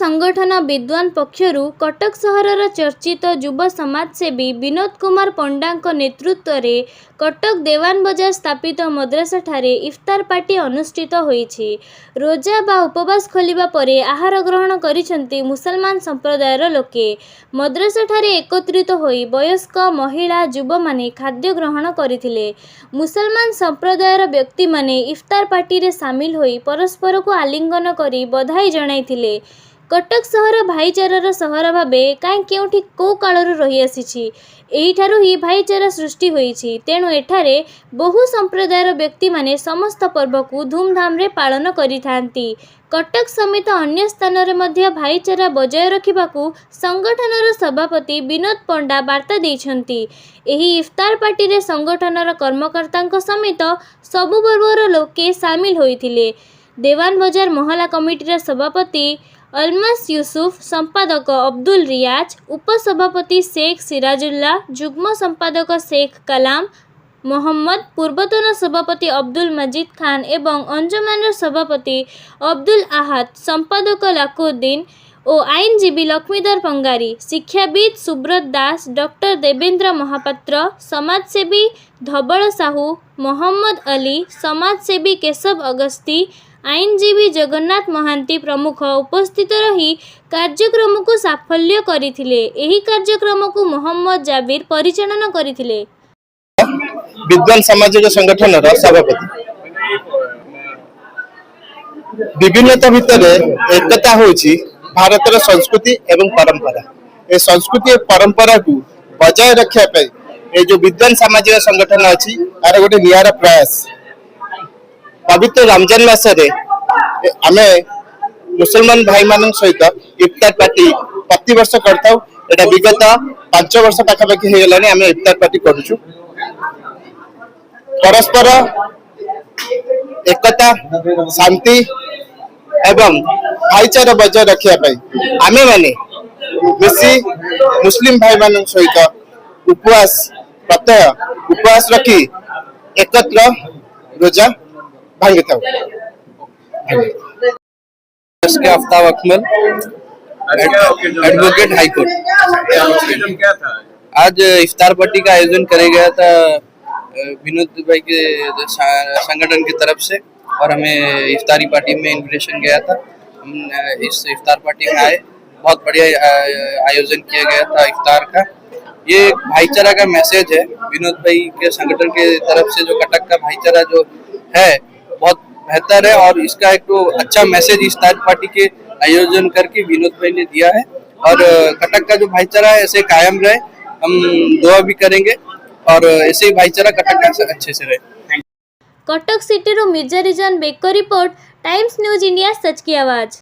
संगठन विद्वान पक्षरु कटक सहरर चर्चित युव समाजसेवी विनोद कुमार पंडा नेतृत्व में कटक देवान बजार स्थापित मद्रासा ठारे इफ्तार पार्टी अनुष्ठित होईछि। रोजा बा उपवास खोलिबा परे आहार ग्रहण करिसेंती मुसलमान संप्रदायर लोके। मद्रासा ठारे एकत्रित होई वयस्क महिला युवा माने खाद्य ग्रहण करिथिले। मुसलमान संप्रदायर व्यक्ति माने इफ्तार पार्टी रे शामिल होई परस्पर को आलिंगन करी बधाई जणाइथिले। कटक सहर भाईचारार सहर भाबे काई केउठी को कालरु रही आसीछि। एहिठारु ही भाईचारा सृष्टि होईछि। तेणु एठारे बहु संप्रदायर व्यक्ति माने समस्त पर्व को धूमधाम रे पालन करिथांती। कटक समेत अन्य स्थान रे मध्य भाईचारा बजाय रखिबाकू संगठनर सभापति विनोद पंडा वार्ता दैछंती। एही इफ्तार पार्टी रे संगठनर कर्मकर्तांक समेत सबु वर्गर लोके शामिल होइथिले। देवान बजार मोहल्ला कमिटीर सभापति अलमस यूसुफ, संपादक अब्दुल रियाज, उपसभापति शेख सिराजुल्ला, जुग्म संपादक शेख कलाम मोहम्मद, पूर्वतन सभापति अब्दुल मजीद खान एवं अंजुमान सभापति अब्दुल आहद, संपादक लाकुद्दीन और आईनजीवी लक्ष्मीधर पंगारी, शिक्षाविद सुब्रत दास, डॉक्टर देवेंद्र महापात्र, समाजसेवी धबल साहू, मोहम्मद अली, समाजसेवी केशव अगस्ती, आईनजीवी जगन्नाथ महांती प्रमुख उपस्थित रही कार्यक्रम को साफल्य करिथिले। एही कार्यक्रम को मोहम्मद जाबिर परिचालन करिथिले। विद्वान सामाजिक संगठन सभापति विभिन्नता भितर एकता होछि भारतर संस्कृति एवं परंपरा। ए संस्कृति और परंपरा को बजाय रखा ए जो विद्वान सामाजिक संगठन अछि आर गोटे नियारा प्रयास। पवित्र रमजान मासरे आमे मुसलमान भाई मान सहित इफ्तार पार्टी प्रति वर्ष करथाउ। एटा विगत 5 वर्ष पाखापाखि हो गलानी आमे इफ्तार पार्टी करूछु। परस्पर एकता शांति एवं भाईचारा बजाय रखिया आमे माने मिसी मुस्लिम भाई मान सहित उपवास रखी एकत्र रोजा भांगी था। Aftab Akmal, advocate high court. आज इफ्तार पार्टी का आयोजन किया गया था विनोद भाई के संगठन की तरफ से और हमें इफ्तारी पार्टी में इनविटेशन गया था। हम इस इफ्तार पार्टी में आए। बहुत बढ़िया आयोजन किया गया था इफ्तार का। ये भाईचारा का मैसेज है विनोद भाई के संगठन के तरफ से। जो कटक का भाईचारा जो है बहुत बेहतर है और इसका एक तो अच्छा मैसेज इफ्तार पार्टी के आयोजन करके विनोद भाई ने दिया है। और कटक का जो भाईचारा है ऐसे कायम रहे, हम दुआ भी करेंगे और ऐसे ही भाईचारा कटक का अच्छे से रहे। कटक सिटी रो Mirza Rizwan Baig report, Times News India, सच की आवाज।